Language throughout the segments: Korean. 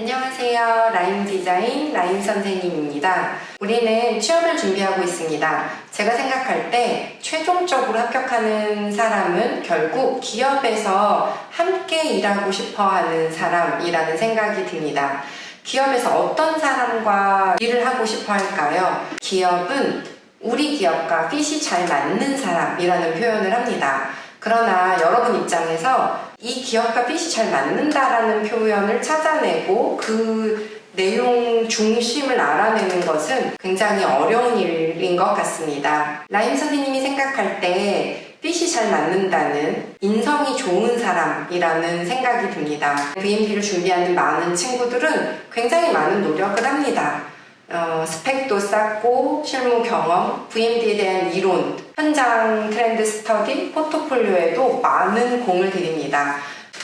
안녕하세요. 라임 디자인 라임 선생님입니다. 우리는 취업을 준비하고 있습니다. 제가 생각할 때 최종적으로 합격하는 사람은 결국 기업에서 함께 일하고 싶어 하는 사람이라는 생각이 듭니다. 기업에서 어떤 사람과 일을 하고 싶어 할까요? 기업은 우리 기업과 핏이 잘 맞는 사람이라는 표현을 합니다. 그러나 여러분 입장에서 이 기업과 핏이 잘 맞는다라는 표현을 찾아내고 그 내용 중심을 알아내는 것은 굉장히 어려운 일인 것 같습니다. 라임 선생님이 생각할 때 핏이 잘 맞는다는 인성이 좋은 사람이라는 생각이 듭니다. VMD를 준비하는 많은 친구들은 굉장히 많은 노력을 합니다. 스펙도 쌓고 실무 경험, VMD에 대한 이론, 현장 트렌드 스터디, 포트폴리오에도 많은 공을 들입니다.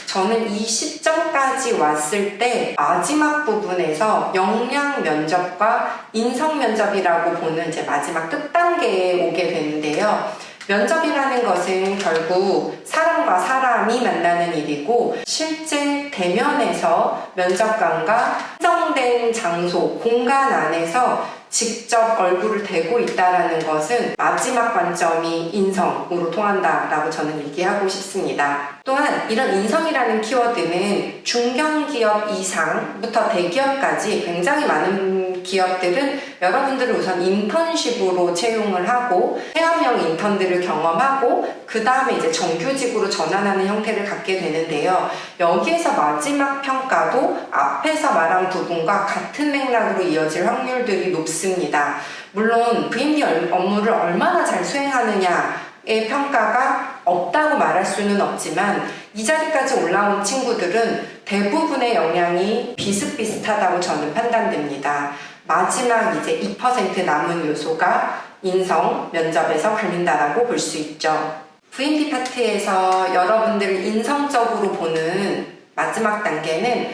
저는 이 시점까지 왔을 때 마지막 부분에서 역량 면접과 인성 면접이라고 보는 이제 마지막 끝단계에 오게 되는데요. 면접이라는 것은 결국 사람과 사람이 만나는 일이고 실제 대면에서 면접관과 한정된 장소, 공간 안에서 직접 얼굴을 대고 있다는 것은 마지막 관점이 인성으로 통한다라고 저는 얘기하고 싶습니다. 또한 이런 인성이라는 키워드는 중견기업 이상부터 대기업까지 굉장히 많은 기업들은 여러분들을 우선 인턴십으로 채용을 하고 체험형 인턴들을 경험하고 그 다음에 이제 정규직으로 전환하는 형태를 갖게 되는데요. 여기에서 마지막 평가도 앞에서 말한 부분과 같은 맥락으로 이어질 확률들이 높습니다. 물론 VMD 업무를 얼마나 잘 수행하느냐의 평가가 없다고 말할 수는 없지만 이 자리까지 올라온 친구들은 대부분의 역량이 비슷비슷하다고 저는 판단됩니다. 마지막 이제 2% 남은 요소가 인성, 면접에서 갈린다라고 볼 수 있죠. VMD 파트에서 여러분들을 인성적으로 보는 마지막 단계는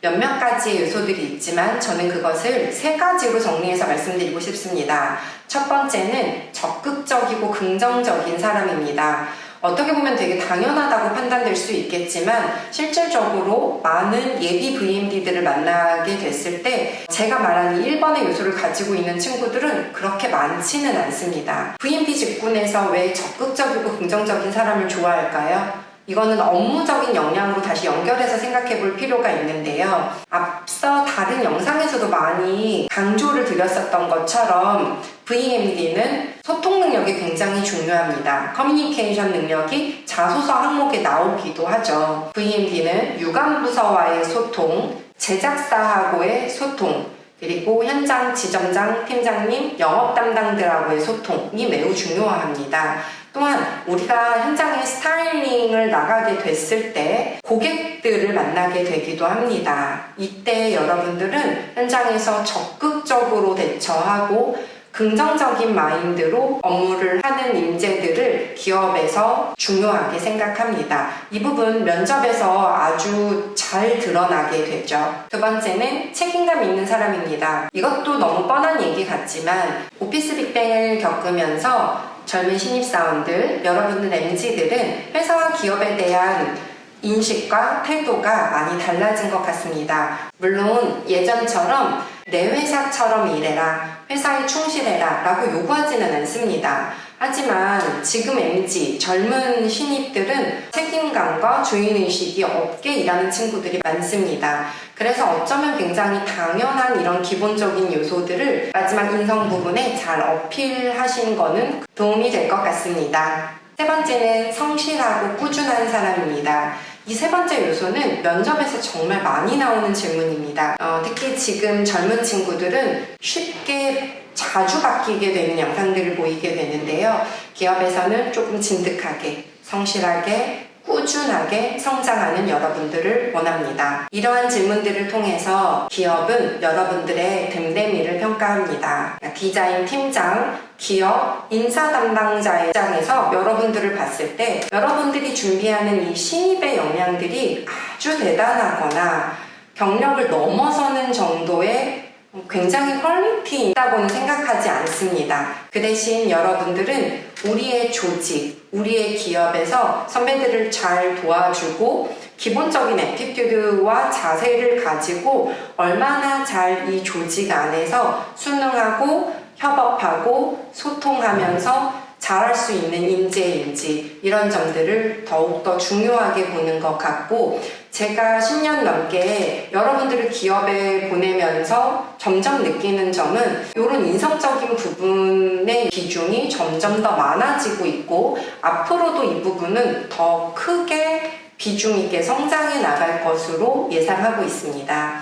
몇몇 가지의 요소들이 있지만 저는 그것을 3가지로 정리해서 말씀드리고 싶습니다. 첫 번째는 적극적이고 긍정적인 사람입니다. 어떻게 보면 되게 당연하다고 판단될 수 있겠지만 실질적으로 많은 예비 VMD들을 만나게 됐을 때 제가 말한 1번의 요소를 가지고 있는 친구들은 그렇게 많지는 않습니다. VMD 직군에서 왜 적극적이고 긍정적인 사람을 좋아할까요? 이거는 업무적인 역량으로 다시 연결해서 생각해 볼 필요가 있는데요. 앞서 다른 영상에서도 많이 강조를 드렸었던 것처럼 VMD는 소통 능력이 굉장히 중요합니다. 커뮤니케이션 능력이 자소서 항목에 나오기도 하죠. VMD는 유관부서와의 소통, 제작사하고의 소통, 그리고 현장 지점장, 팀장님, 영업 담당들하고의 소통이 매우 중요합니다. 또한 우리가 현장에 스타일링을 나가게 됐을 때 고객들을 만나게 되기도 합니다. 이때 여러분들은 현장에서 적극적으로 대처하고 긍정적인 마인드로 업무를 하는 인재들을 기업에서 중요하게 생각합니다. 이 부분 면접에서 아주 잘 드러나게 되죠. 두 번째는 책임감 있는 사람입니다. 이것도 너무 뻔한 얘기 같지만 오피스 빅뱅을 겪으면서 젊은 신입사원들, 여러분들 MZ들은 회사와 기업에 대한 인식과 태도가 많이 달라진 것 같습니다. 물론 예전처럼 내 회사처럼 일해라, 회사에 충실해라 라고 요구하지는 않습니다. 하지만 지금 MZ, 젊은 신입들은 책임감과 주인의식이 없게 일하는 친구들이 많습니다. 그래서 어쩌면 굉장히 당연한 이런 기본적인 요소들을 마지막 인성 부분에 잘 어필하신 거는 도움이 될 것 같습니다. 세 번째는 성실하고 꾸준한 사람입니다. 이 세 번째 요소는 면접에서 정말 많이 나오는 질문입니다. 특히 지금 젊은 친구들은 쉽게 자주 바뀌게 되는 양상들을 보이게 되는데요. 기업에서는 조금 진득하게, 성실하게, 꾸준하게 성장하는 여러분들을 원합니다. 이러한 질문들을 통해서 기업은 여러분들의 됨됨이를 평가합니다. 디자인 팀장, 기업, 인사 담당자의 입장에서 여러분들을 봤을 때 여러분들이 준비하는 이 신입의 역량들이 아주 대단하거나 경력을 넘어서는 정도의 굉장히 퀄리티 있다고는 생각하지 않습니다. 그 대신 여러분들은 우리의 조직, 우리의 기업에서 선배들을 잘 도와주고 기본적인 애티튜드와 자세를 가지고 얼마나 잘 이 조직 안에서 순응하고 협업하고 소통하면서 잘할 수 있는 인재인지 이런 점들을 더욱더 중요하게 보는 것 같고, 제가 10년 넘게 여러분들을 기업에 보내면서 점점 느끼는 점은 이런 인성적인 부분의 비중이 점점 더 많아지고 있고, 앞으로도 이 부분은 더 크게 비중 있게 성장해 나갈 것으로 예상하고 있습니다.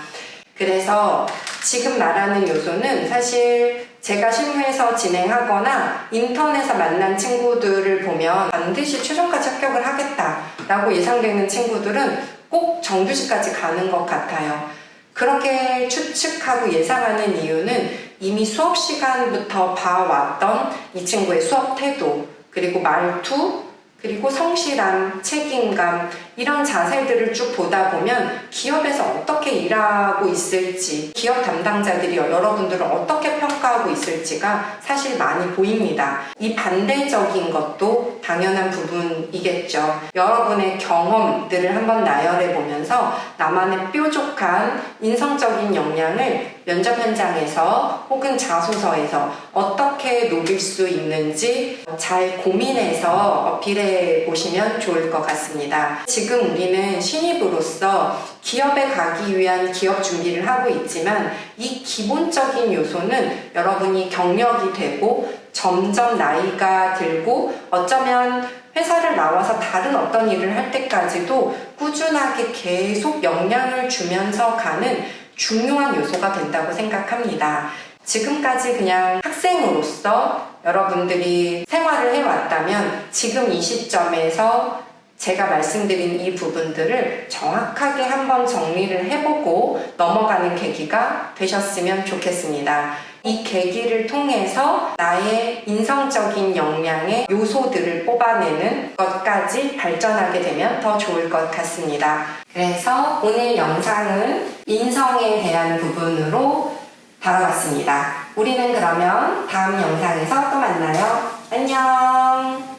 그래서 지금 말하는 요소는 사실 제가 실무에서 진행하거나 인턴에서 만난 친구들을 보면 반드시 최종까지 합격을 하겠다라고 예상되는 친구들은 꼭 정규직까지 가는 것 같아요. 그렇게 추측하고 예상하는 이유는 이미 수업 시간부터 봐왔던 이 친구의 수업 태도, 그리고 말투, 그리고 성실함, 책임감, 이런 자세들을 쭉 보다 보면 기업에서 어떻게 일하고 있을지, 기업 담당자들이 여러분들을 어떻게 평가하고 있을지가 사실 많이 보입니다. 이 반대적인 것도 당연한 부분이겠죠. 여러분의 경험들을 한번 나열해 보면서 나만의 뾰족한 인성적인 역량을 면접 현장에서 혹은 자소서에서 어떻게 녹일 수 있는지 잘 고민해서 어필해 보시면 좋을 것 같습니다. 지금 우리는 신입으로서 기업에 가기 위한 기업 준비를 하고 있지만 이 기본적인 요소는 여러분이 경력이 되고 점점 나이가 들고 어쩌면 회사를 나와서 다른 어떤 일을 할 때까지도 꾸준하게 계속 역량을 주면서 가는 중요한 요소가 된다고 생각합니다. 지금까지 그냥 학생으로서 여러분들이 생활을 해왔다면 지금 이 시점에서 제가 말씀드린 이 부분들을 정확하게 한번 정리를 해보고 넘어가는 계기가 되셨으면 좋겠습니다. 이 계기를 통해서 나의 인성적인 역량의 요소들을 뽑아내는 것까지 발전하게 되면 더 좋을 것 같습니다. 그래서 오늘 영상은 인성에 대한 부분으로 다뤄봤습니다. 우리는 그러면 다음 영상에서 또 만나요. 안녕!